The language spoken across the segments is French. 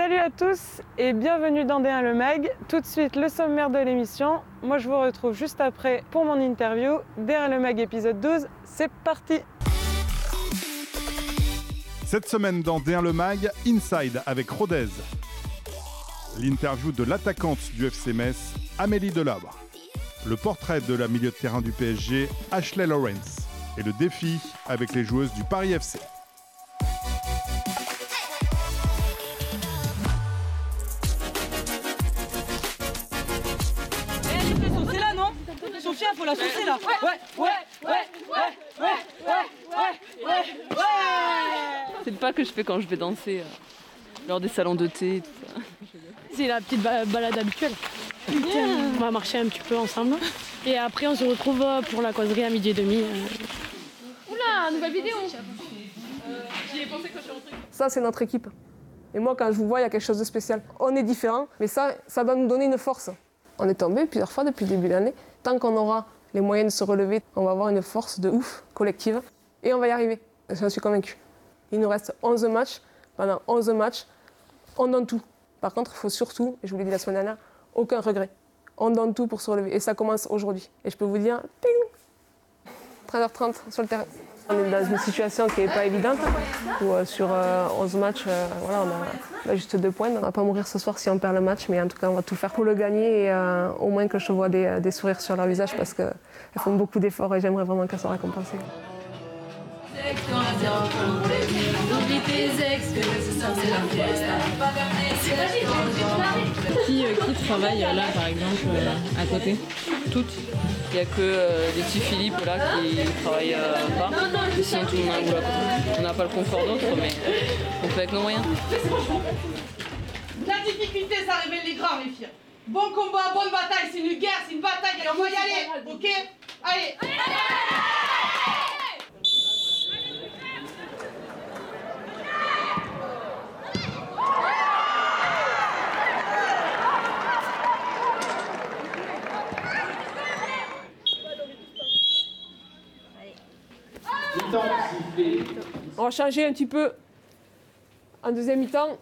Salut à tous et bienvenue dans D1 Le Mag. Tout de suite le sommaire de l'émission. Moi je vous retrouve juste après pour mon interview. D1 Le Mag épisode 12, c'est parti. Cette semaine dans D1 Le Mag, Inside avec Rodez. L'interview de l'attaquante du FC Metz, Amélie Delabre. Le portrait de la milieu de terrain du PSG, Ashley Lawrence. Et le défi avec les joueuses du Paris FC. Sophia, faut la saucer là. Ouais. C'est le pas que je fais quand je vais danser lors des salons de thé et tout ça. C'est la petite balade habituelle. On va marcher un petit peu ensemble. Et après on se retrouve pour la causerie à 12h30. Oula, nouvelle vidéo. J'y ai pensé quand je suis rentrée. Ça c'est notre équipe. Et moi quand je vous vois, il y a quelque chose de spécial. On est différents, mais ça doit nous donner une force. On est tombé plusieurs fois depuis le début de l'année. Tant qu'on aura les moyens de se relever, on va avoir une force de ouf collective. Et on va y arriver. J'en suis convaincue. Il nous reste 11 matchs. Pendant 11 matchs, on donne tout. Par contre, il faut surtout, et je vous l'ai dit la semaine dernière, aucun regret. On donne tout pour se relever. Et ça commence aujourd'hui. Et je peux vous dire, ping, 13h30 sur le terrain. On est dans une situation qui n'est pas évidente, où sur 11 matchs, on a juste 2 points. On ne va pas mourir ce soir si on perd le match, mais en tout cas, on va tout faire pour le gagner et au moins que je vois des sourires sur leur visage parce qu'elles font beaucoup d'efforts et j'aimerais vraiment qu'elles soient récompensées. Qui travaille là par exemple à côté? Toutes. Il n'y a que les petits Philippe là qui travaillent pas. Et sinon tout le monde a un boulot à côté. On n'a pas le confort d'autres, mais on fait avec nos moyens. La difficulté, ça révèle les grands, les filles. Bon combat, bonne bataille, c'est une guerre, c'est une bataille, alors on va y aller, ok? Allez. On va changer un petit peu en deuxième mi-temps.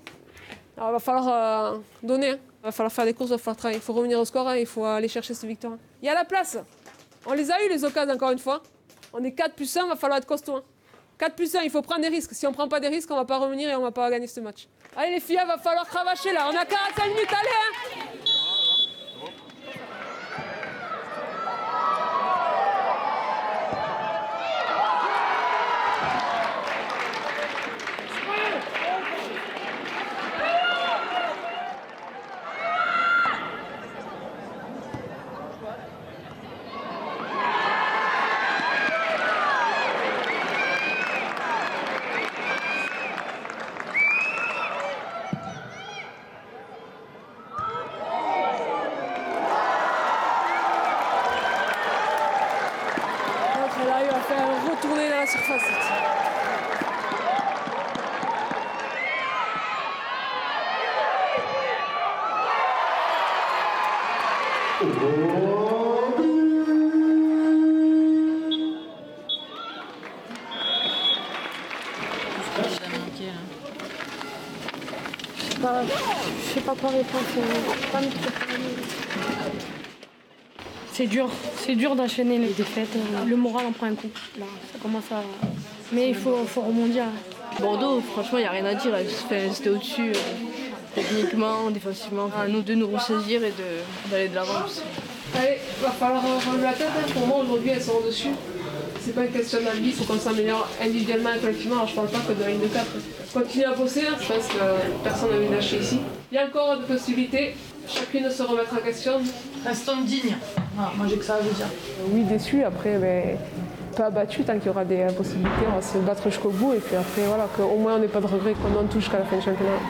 Alors, il va falloir donner, il va falloir faire des courses, il va falloir travailler. Il faut revenir au score, il faut aller chercher cette victoire. Il y a la place. On les a eu les occasions encore une fois. On est 4+1, il va falloir être costaud. 4+1, il faut prendre des risques. Si on ne prend pas des risques, on ne va pas revenir et on ne va pas gagner ce match. Allez les filles, il va falloir cravacher là. On a 45 minutes, allez hein. Retourner dans la surface. Je sais pas quoi répondre. C'est dur d'enchaîner les défaites. Le moral en prend un coup. Là, ça commence à. Mais il faut rebondir. Bordeaux, franchement, il n'y a rien à dire. C'était au-dessus, techniquement, défensivement. À nous de nous ressaisir et d'aller de l'avant aussi. Allez, il va falloir relever la tête. Pour moi, aujourd'hui, elles sont au-dessus. C'est pas une question d'envie, il faut qu'on s'améliore individuellement et collectivement. Alors, je parle pas que de la ligne de 4. Continue à bosser, je pense que personne n'a envie de lâcher ici. Il y a encore des possibilités. Chacune de se remettre en question. Restons dignes. Ah, moi j'ai que ça à vous dire. Oui, déçu, après, pas abattu tant qu'il y aura des possibilités. On va se battre jusqu'au bout et puis après, voilà, qu'au moins on n'ait pas de regrets, qu'on en touche jusqu'à la fin du championnat.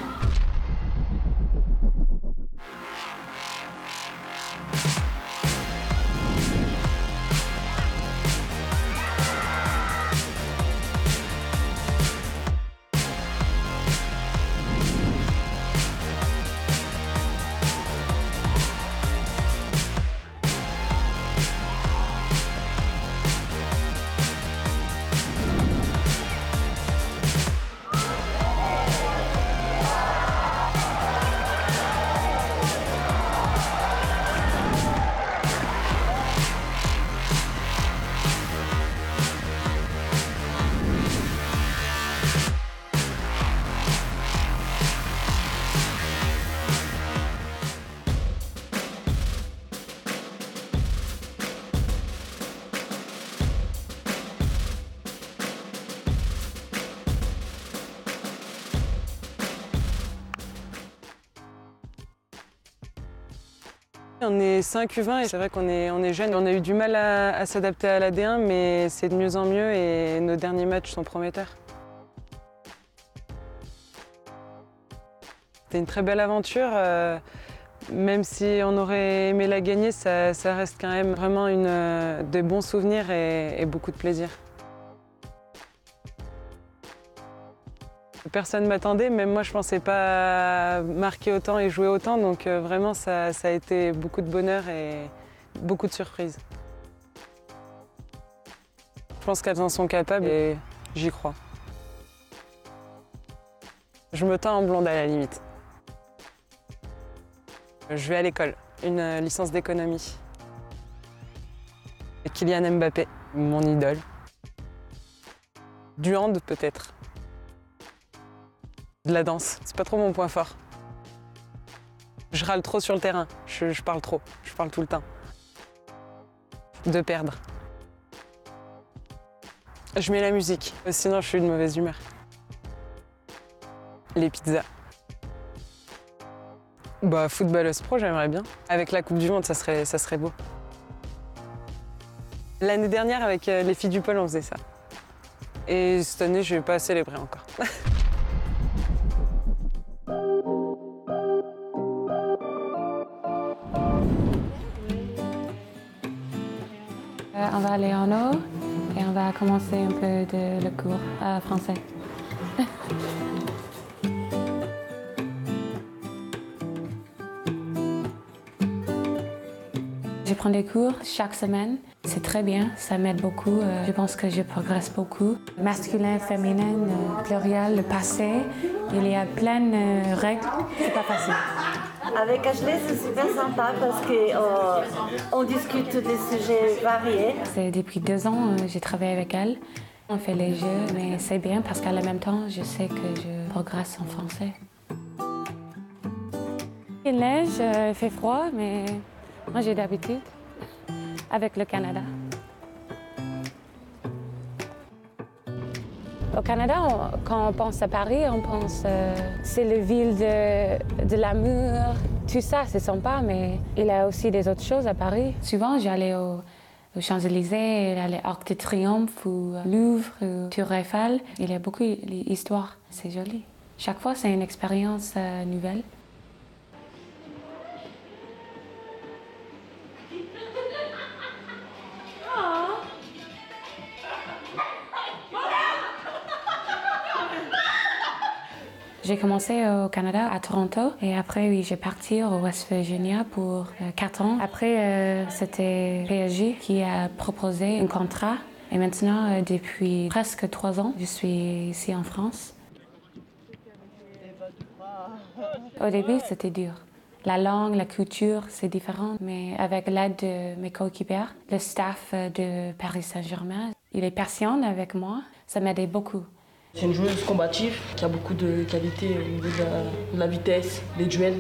On est 5 U20 et c'est vrai qu'on est jeunes. On a eu du mal à s'adapter à la D1, mais c'est de mieux en mieux et nos derniers matchs sont prometteurs. C'était une très belle aventure. Même si on aurait aimé la gagner, ça reste quand même vraiment de bons souvenirs et beaucoup de plaisir. Personne ne m'attendait, même moi je ne pensais pas marquer autant et jouer autant, donc vraiment ça a été beaucoup de bonheur et beaucoup de surprises. Je pense qu'elles en sont capables et j'y crois. Je me teins en blonde à la limite. Je vais à l'école, une licence d'économie. Kylian Mbappé, mon idole. Du hand peut-être. De la danse, c'est pas trop mon point fort. Je râle trop sur le terrain, je parle trop, je parle tout le temps. De perdre. Je mets la musique, sinon je suis de mauvaise humeur. Les pizzas. Bah, footballeuse pro, j'aimerais bien. Avec la Coupe du Monde, ça serait beau. L'année dernière, avec les filles du pôle, on faisait ça. Et cette année, je vais pas célébrer encore. On va aller en haut et on va commencer un peu le cours français. Je prends des cours chaque semaine. C'est très bien, ça m'aide beaucoup. Je pense que je progresse beaucoup. Masculin, féminin, pluriel, le passé. Il y a plein de règles. C'est pas facile. Avec Ashley, c'est super sympa parce qu'on discute des sujets variés. Depuis 2 ans, j'ai travaillé avec elle. On fait les jeux, mais c'est bien parce qu'en même temps, je sais que je progresse en français. Il neige, il fait froid, mais moi j'ai d'habitude avec le Canada. Au Canada, quand on pense à Paris, on pense c'est la ville de l'amour. Tout ça, c'est sympa, mais il y a aussi des autres choses à Paris. Souvent, j'allais aux Champs-Élysées, à l'Arc de Triomphe, ou Louvre, ou Tour Eiffel. Il y a beaucoup d'histoires, c'est joli. Chaque fois, c'est une expérience nouvelle. J'ai commencé au Canada, à Toronto, et après, oui, j'ai parti au West Virginia pour 4 ans. Après, c'était PSG qui a proposé un contrat. Et maintenant, depuis presque 3 ans, je suis ici en France. Au début, c'était dur. La langue, la culture, c'est différent, mais avec l'aide de mes coéquipiers, le staff de Paris Saint-Germain, il est patient avec moi, ça m'aidait beaucoup. C'est une joueuse combative qui a beaucoup de qualités au niveau de la vitesse, des duels.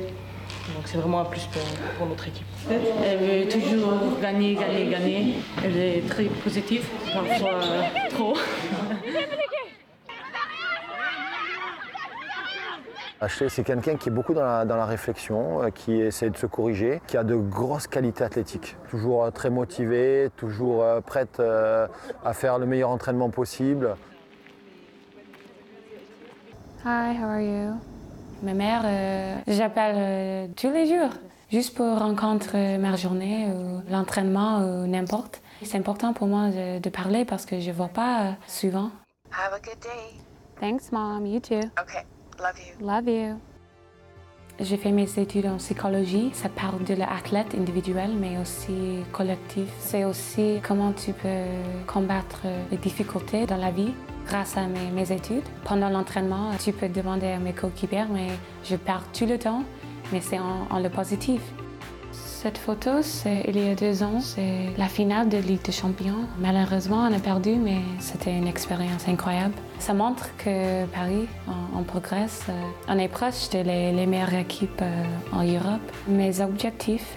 Donc c'est vraiment un plus pour notre équipe. Elle veut toujours gagner, gagner, gagner. Elle est très positive, parfois trop. Ashley, c'est quelqu'un qui est beaucoup dans la réflexion, qui essaie de se corriger, qui a de grosses qualités athlétiques. Toujours très motivée, toujours prête à faire le meilleur entraînement possible. Hi, how are you? Ma mère, j'appelle tous les jours, juste pour rencontrer ma journée ou l'entraînement ou n'importe. C'est important pour moi de parler parce que je ne vois pas souvent. Have a good day. Thanks, Mom. You too. Okay. Love you. Love you. J'ai fait mes études en psychologie. Ça parle de l'athlète individuel, mais aussi collectif. C'est aussi comment tu peux combattre les difficultés dans la vie grâce à mes études. Pendant l'entraînement, tu peux demander à mes coéquipiers, mais je parle tout le temps, mais c'est en le positif. Cette photo, c'est il y a 2 ans, c'est la finale de Ligue des Champions. Malheureusement, on a perdu, mais c'était une expérience incroyable. Ça montre que Paris, on progresse. On est proche de les meilleures équipes en Europe. Mes objectifs,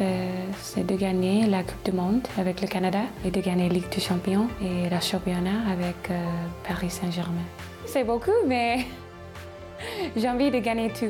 c'est de gagner la Coupe du Monde avec le Canada et de gagner la Ligue des Champions et le championnat avec Paris Saint-Germain. C'est beaucoup, mais j'ai envie de gagner tout.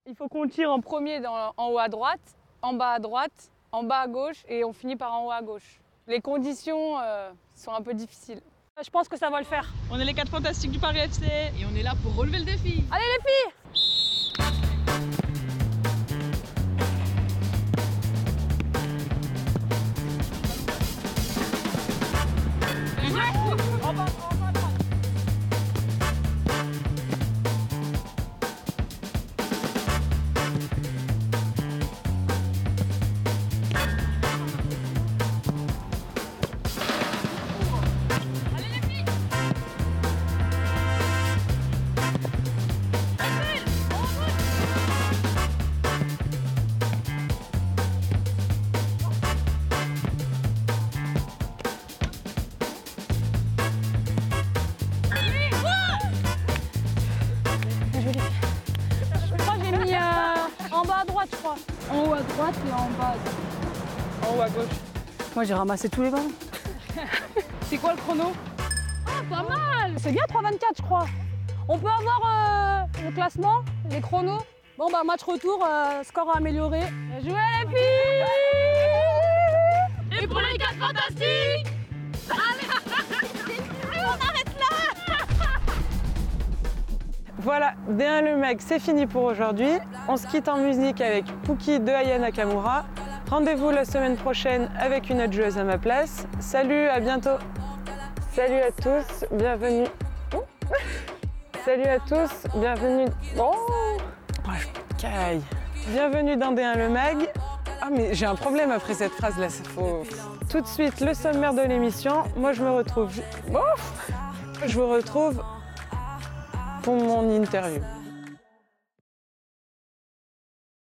Il faut qu'on tire en premier en haut à droite, en bas à droite, en bas à gauche et on finit par en haut à gauche. Les conditions sont un peu difficiles. Je pense que ça va le faire. On est les 4 fantastiques du Paris FC et on est là pour relever le défi. Allez les filles! En haut à droite et en bas à droite. En haut à gauche. Moi j'ai ramassé tous les ballons. C'est quoi le chrono? Ah, pas mal! C'est bien 3,24 je crois. On peut avoir le classement, les chronos. Bon bah match retour, score à améliorer. Bien joué les filles! Et pour les 4 fantastiques! On arrête là! Voilà, D1 le Mag, c'est fini pour aujourd'hui. On se quitte en musique avec Pookie de Aya Nakamura. Rendez-vous la semaine prochaine avec une autre joueuse à ma place. Salut, à bientôt. Salut à tous, bienvenue. Salut à tous, bienvenue. Oh, je caille. Bienvenue dans D1 le Mag. Ah mais j'ai un problème après cette phrase là, c'est faux. Tout de suite le sommaire de l'émission. Moi je me retrouve. Je vous retrouve pour mon interview.